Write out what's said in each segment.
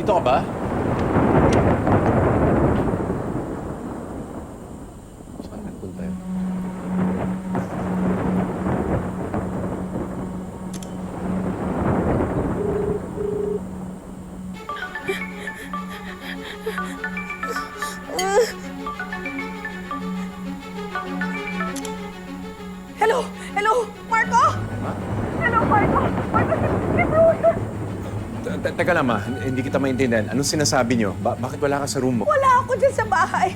Nandito ka ba? Saan nagpunta yun? Hello? Hello? Marco? Ma? Hello, Marco? Marco, si Bruce! Teka lang, Ma. Hindi kita maintindihan. Anong sinasabi niyo? Bakit wala ka sa room mo? Wala ako dyan sa bahay.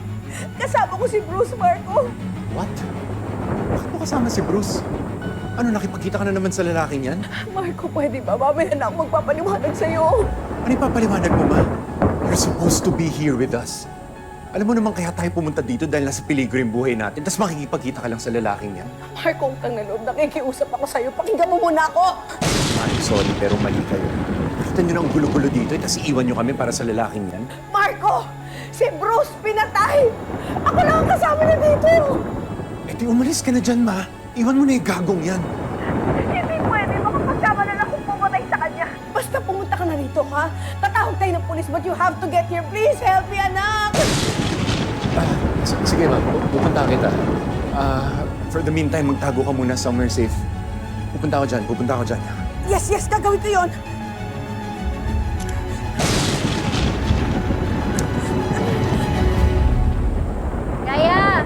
Kasama ko si Bruce, Marco. What? Bakit mo kasama si Bruce? Ano, nakipagkita ka na naman sa lalaking yan? Marco, pwede ba? Mamaya na ako magpapaliwanag sa'yo. Ano yung papaliwanag mo, Ma? You're supposed to be here with us. Alam mo naman kaya tayo pumunta dito dahil nasa peligro yung buhay natin, tapos makikipagkita ka lang sa lalaking yan. Marco, utang na loob. Nakikiusap ako sa'yo. Pakinggan mo muna ako. I'm sorry, pero mali kayo. Nakita niyo na ang gulo-gulo dito, tapos iiwan niyo kami para sa lalaking yan? Marco! Si Bruce pinatay! Ako lang ang kasama niya dito! Eh di umalis ka na dyan, Ma. Iwan mo na yung gagong yan. Hindi pwede. Makapagkama na lang kung pumatay sa kanya. Basta pumunta ka na rito, ha? Tatawag tayo ng pulis, but you have to get here. Please help me, anak! Sige, Ma. Pupunta kita. For the meantime, magtago ka muna somewhere safe. Pupunta ako dyan. Yes, yes, gagawin ko yun. Yaya!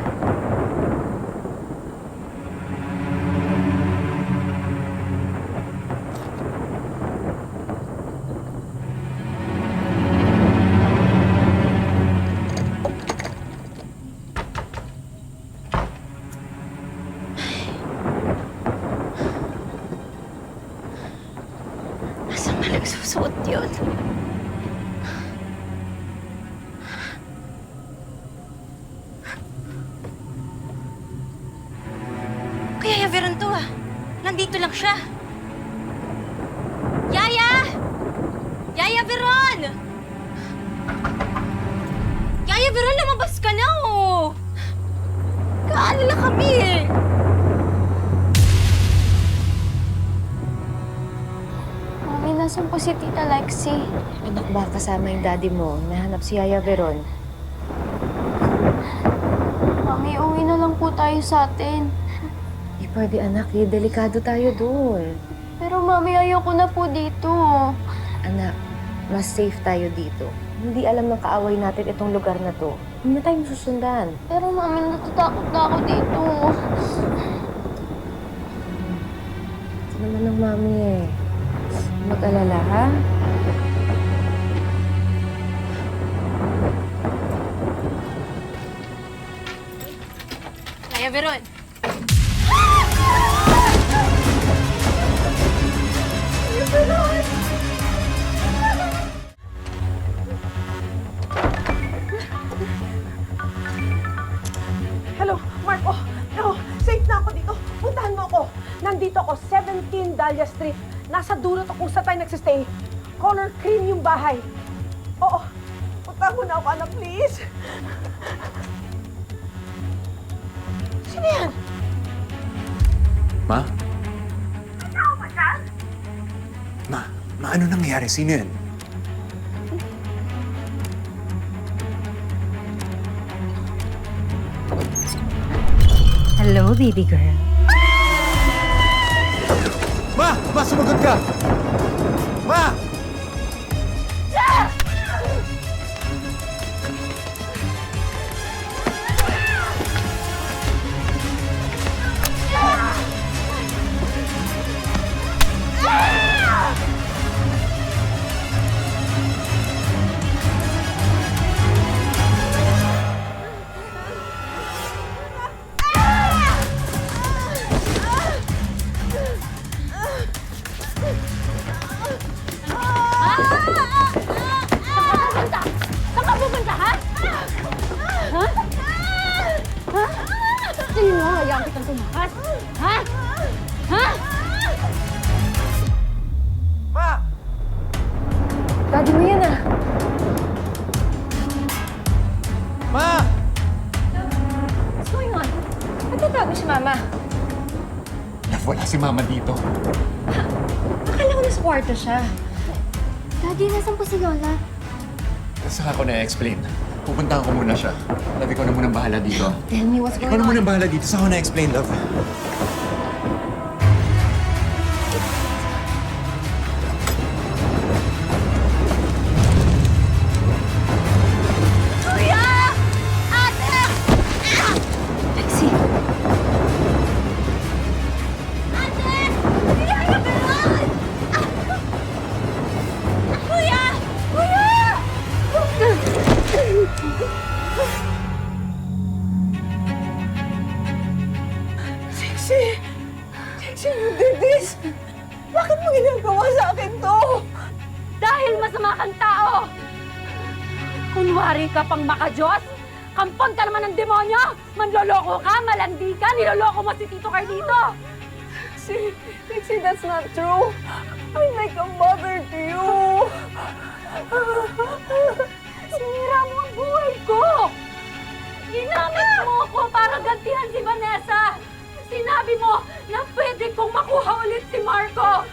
Nasaan ba nagsusuot yun? Kaya Veron to ah. Nandito lang siya. Yaya! Yaya Veron! Yaya Veron, lumabas ka na oh! Kaalala kami eh! Mami, nasan po si Tita Lexi? Anak ba kasama yung daddy mo? Nahanap si Yaya Veron. Mami, uwi na lang po tayo sa atin. Eh, pwede anak, eh. Delikado tayo doon. Pero Mami, ayoko na po dito. Anak, mas safe tayo dito. Hindi alam ng kaaway natin itong lugar na to. Hindi na tayo masusundan. Pero Mami, natatakot na ako dito. Ito naman ng mami eh. Mag-alala, ha? Yaya Veron! Hello, Marco. No, safe na ako dito. Puntahan mo ako. Nandito ako, 17 Dahlia Street. Nasa dulo to kung saan tayo nagsistay. Color cream yung bahay. Oo. Puntahan mo na ako, anak, please. Sino yan? Ma? Tao ba dyan? Ma, ano nangyayari? Sino yan? Hello, baby girl. Ma! Ma, sumagot ka! Ma! Saan ka pupunta, ha? Ha? Ha? Tingin mo, hayaan kitang tumakas. Ha? Ha? Ma! Daddy mo yan, ah. Ma! What's going on? Nagtatago si Mama. Wala si Mama dito. Akala ko nasa kwarto siya. Daddy, nasan po si Lola? Saka ako na-explain. Pupuntahan ko muna siya. Love, ikaw na munang bahala dito. Tell me what's Ikaw going na on. munang bahala dito. Saka ako na-explain, love. Kuya! Ate! Lexi! Ate! Yaya Beron! Kuya! Kuya! Sexy! Sexy, you did this! Bakit mo ginagawa sa akin to? Dahil masama kang tao! Kunwari ka pang makajos? Kampon ka naman ng demonyo! Manloloko ka, malandi ka, niloloko mo si Tito Carlito! Sexy, that's not true. I'm like a mother to you. Sinira mo ang buhay ko! Ginamit mo ako para gantihan si Vanessa! Sinabi mo na pwede kong makuha ulit si Marco!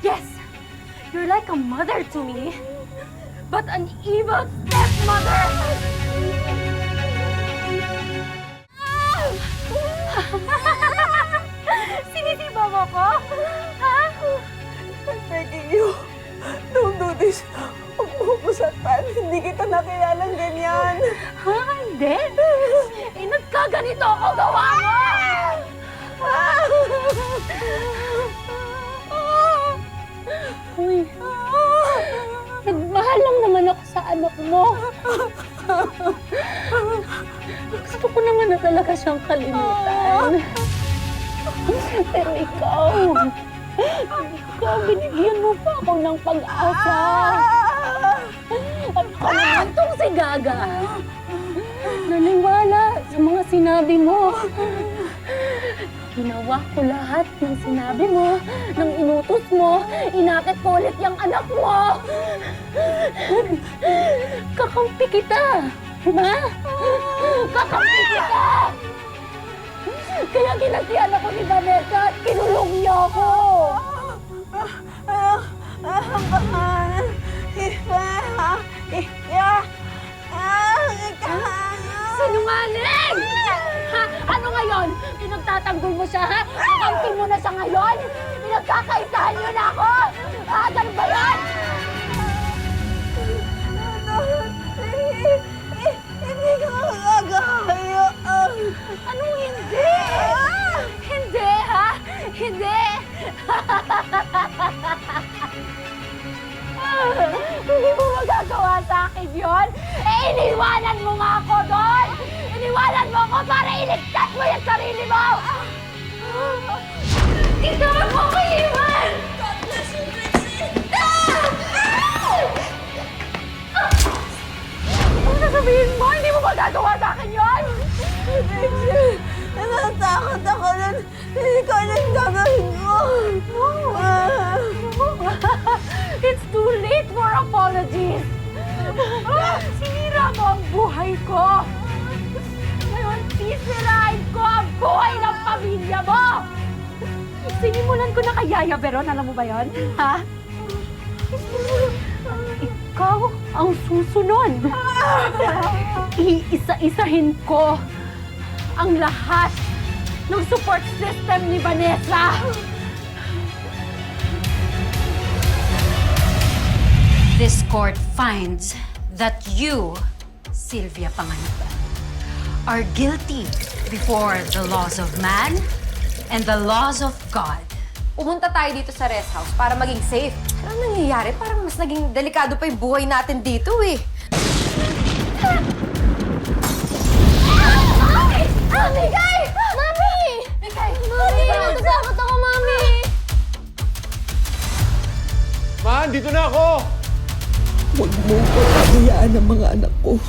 Yes, you're like a mother to me, but an evil stepmother! Sinisiba mo ko? Ha? I'm begging you. Don't do this. Huwag mo ko saktan. Hindi kita nakilalang ganyan. Ha? Hindi? Eh, nagkaganito ako gawa mo! Uy, nagmahal lang naman ako sa anak mo. Gusto ko naman na talaga siyang kalimutan. Pero ikaw, binigyan mo pa ako ng pag-asa. At ako naman tong si Gaga. Naniwala sa mga sinabi mo. Ginawa ko lahat ng sinabi mo, ng inutos mo, inakit ko ulit yung anak mo. Kakampi kita, ha? Kakampi kita! Kaya ginagtian ako ni Vanessa at kinulong niya ako. Sinungaling! Ha? Ano ngayon? Pinagtatanggol mo siya, ha? Kakampi mo na siya ngayon? Pinagkakaisahan niyo na ako? Ha? Ganun ba yan? Hindi ka magagaya. Anong hindi? Hindi, ha? Hindi! Hindi mo magagawa sa akin yun? Eh, iniwanan mo nga ako doon! Iniwanan mo ako para iligtas mo yung sarili mo! Ikaw mo ko iwan! God bless you, Trixie! Ano sasabihin mo? Hindi mo magagawa sa akin yun? Trixie, natatakot ako na hindi ka nang gagawin ko. It's too late for apologies! Sinira mo ang buhay ko! Ngayon, sisirain ko ang buhay ng pamilya mo! Sinimulan ko na kay Yaya Veron, alam mo ba yon? Ha? Ikaw ang susunod! Iisa-isahin ko ang lahat ng support system ni Vanessa! This court finds that you, Sylvia Panganiban, are guilty before the laws of man and the laws of God. Pumunta tayo dito sa rest house para maging safe. Ano nangyayari? Parang mas naging delikado pa yung buhay natin dito eh. Mami! Guy! Mami! Mami! Natatakot ako, Mami! Man, dito na ako! Huwag mo pabayaan ang mga anak ko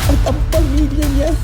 at ang pamilya niya.